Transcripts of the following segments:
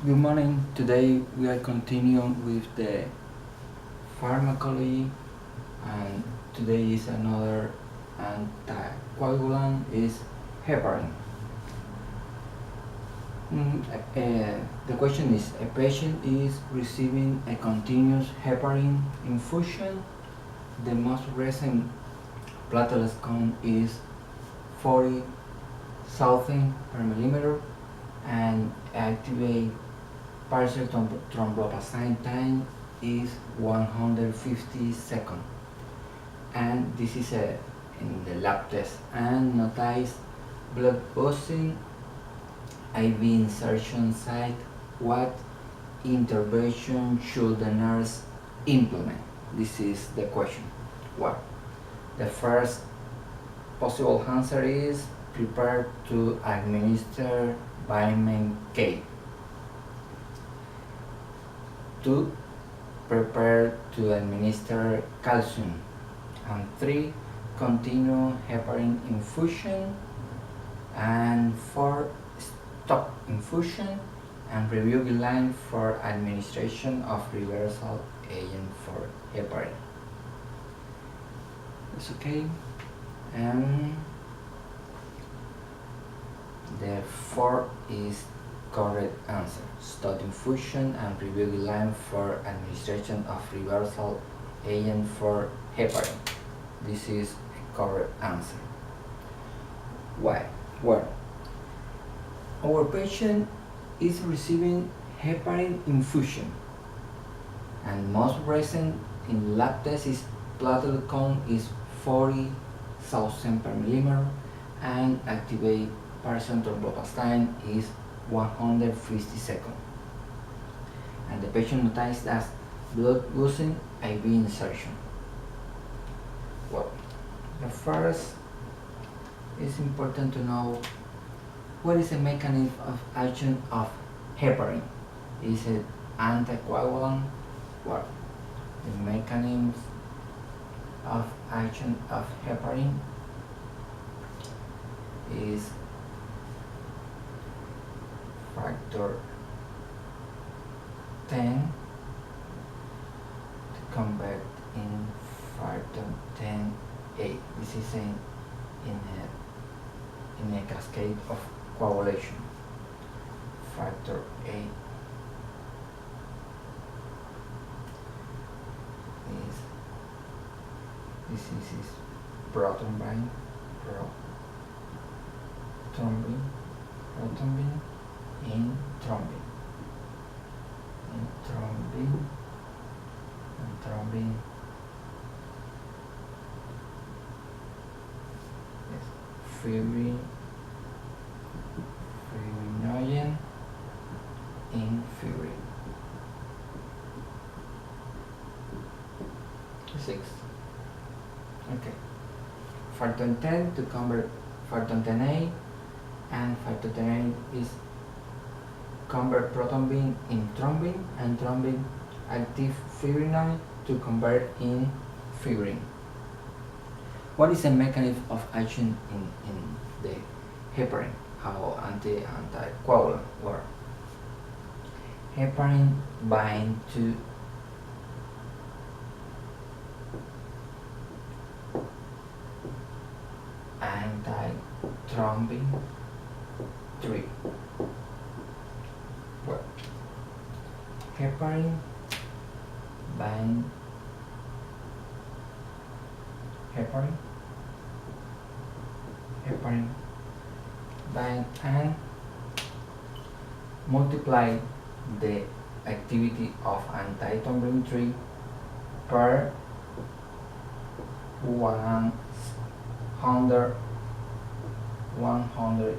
Good morning. Today we are continuing with the pharmacology, and today is another anticoagulant is heparin. The question is: a patient is receiving a continuous heparin infusion. The most recent platelet count is 40,000 per millimeter, and activate partial thromboplastin time is 150 seconds, and this is in the lab test. And notice blood oozing, IV insertion site. What intervention should the nurse implement? This is the question. Well, the first possible answer is prepare to administer vitamin K. 2. Prepare to administer calcium. And 3. Continue heparin infusion. And 4. Stop infusion and review guidelines for administration of reversal agent for heparin. It's okay. And the 4 is correct answer. Stop infusion and review guidelines for administration of reversal agent for heparin. This is a correct answer. Why? Well, our patient is receiving heparin infusion, and most recent in lab test is platelet count is 40,000 per millimeter, and activate partial thromboplastin is 150 seconds. And the patient noticed that blood oozing, IV insertion. Well, the first is important to know what is the mechanism of action of heparin. Is it anticoagulant? Well, the mechanism of action of heparin is factor 10 to convert in factor 10A. This is in a cascade of coagulation. Factor A is this is proton bind, proton in thrombin, yes, fibrinogen in fibrin. 6. Okay. Factor 10 to convert factor 10A, and factor 10A is convert proton beam in thrombin, and thrombin active fibrinogen to convert in fibrin. What is the mechanism of action in the heparin? How anticoagulant work? Heparin bind to antithrombin 3. Well, heparin bind and multiply the activity of antithrombin 3 per 100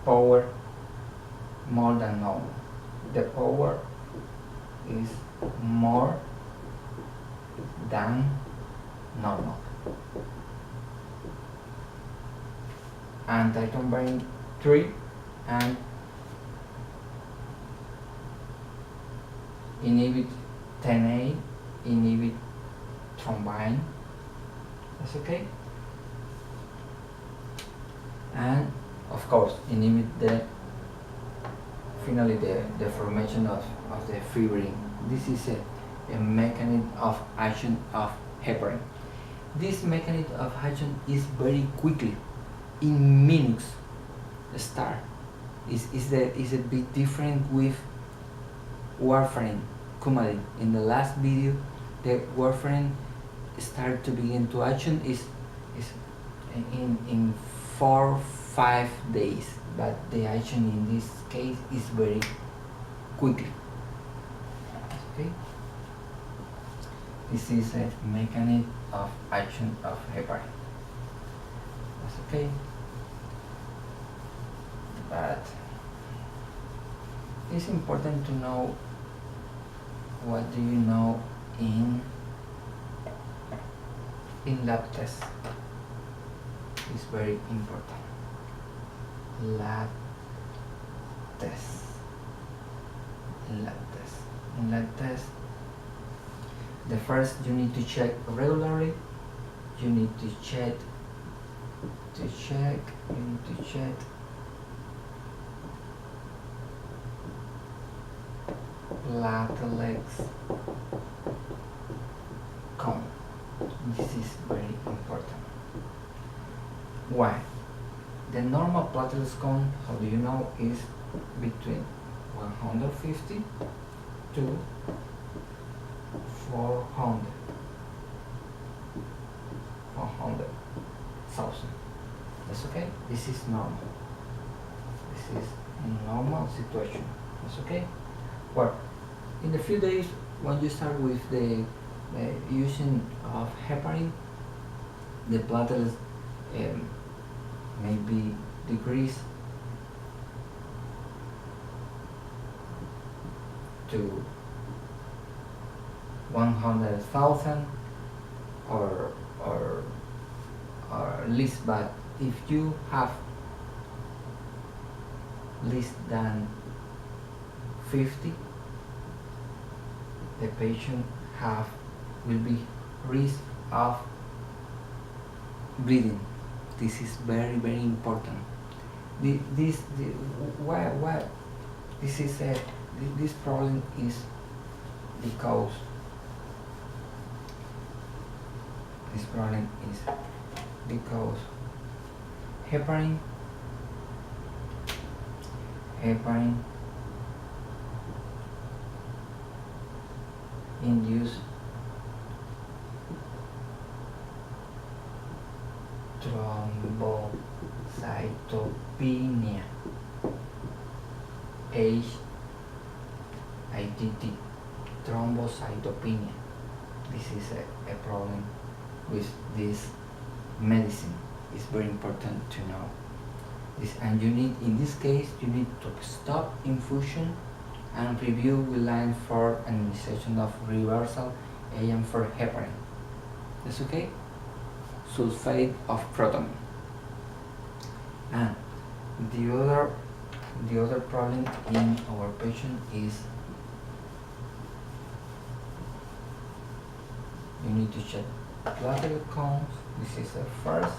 power more than normal. The power is more than normal. Antithrombin 3 and inhibit 10A, inhibit thrombin. That's okay. And of course inhibit the finally the formation of the fibrin. This is a mechanism of action of heparin. This mechanism of action is very quickly, in minutes, start. Is a bit different with warfarin, Coumadin. In the last video, the warfarin start to begin to action is in 4-5 days, but the action in this case is very quickly. Okay. This is a mechanism of action of heparin. That's okay. But it's important to know what do you know in lab tests. It's very important. Lab tests. In lab tests, the first you need to check regularly. You need to check platelets count. This is very important. Why? The normal platelets count, how do you know, is between 150 to 400,000. That's okay? This is normal. This is a normal situation. That's okay? Well, in a few days, when you start with the using of heparin, the platelets may be decreased to 100,000 or less, but if you have less than 50, the patient will be risk of bleeding. This is very important. Why this problem is because heparin induce thrombocytopenia, HITT, thrombocytopenia. This is a problem with this medicine. It's very important to know this, and in this case you need to stop infusion and review guidelines for administration of reversal agent for heparin. That's okay? Sulfate of proton. And the other problem in our patient is you need to check platelet counts. This is the first.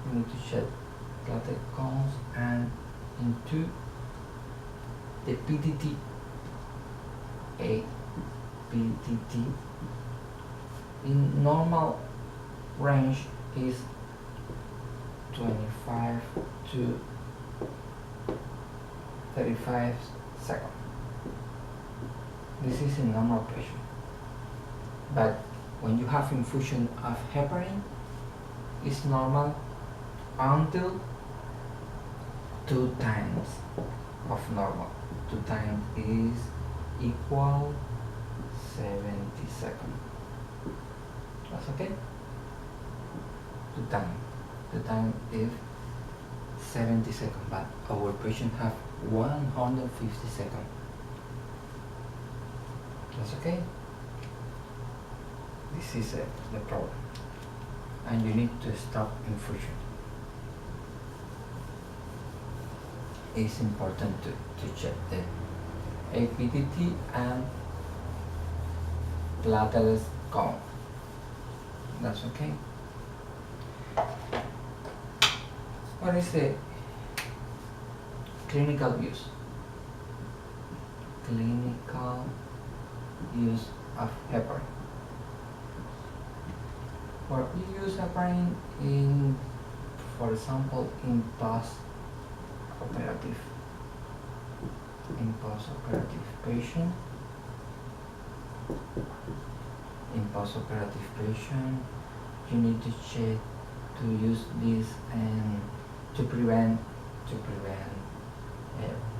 You need to check platelet counts, and into the PTT. In normal range is 25 to 35 seconds. This is a normal patient. But when you have infusion of heparin, it's normal until 2 times of normal. 2 times is equal 70 seconds. That's okay? 2 times. 2 times is 70 seconds, but our patient have 150 seconds. That's okay? This is the problem. And you need to stop infusion. It's important to check the APTT and platelets count. That's okay. What is the clinical use? clinical use of heparin. Where you use heparin in, for example, in post-operative patient. In post-operative patient, you need to check to use this and to prevent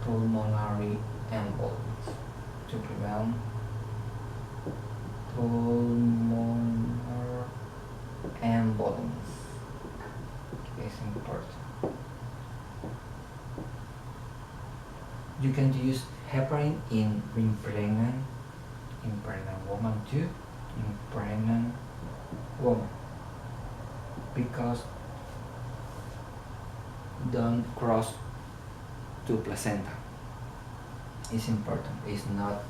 pulmonary embolism. To prevent pulmonary embolism is important. You can use heparin in pregnant woman too. In pregnant woman, because don't cross to placenta. It's important. It's not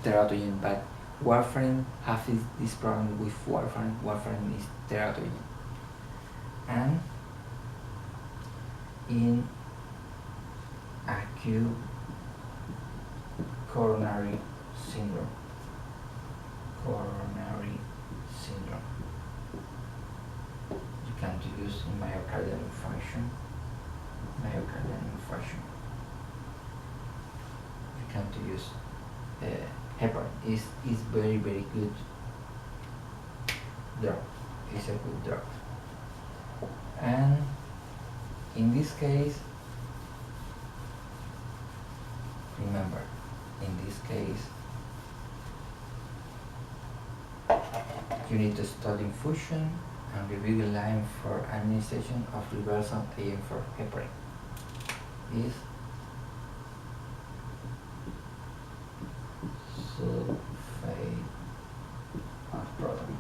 teratogen, but warfarin has this problem with warfarin. Warfarin is teratogen. And in acute coronary syndrome. You can use in myocardial infarction. You can use heparin. Is very good drug. It's a good drug. And in this case, remember, in this case, you need to study infusion and review the line for administration of reversal agent for heparin. Is sulfate of proton.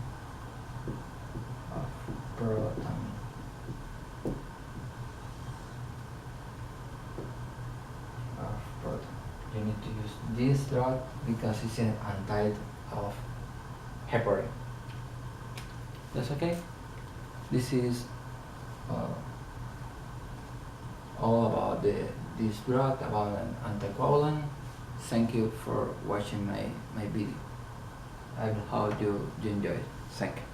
You need to use this drug because it's an antidote of heparin. That's okay. This is all about this drug, about an anticoagulant. Thank you for watching my video. I hope you enjoy it. Thank you.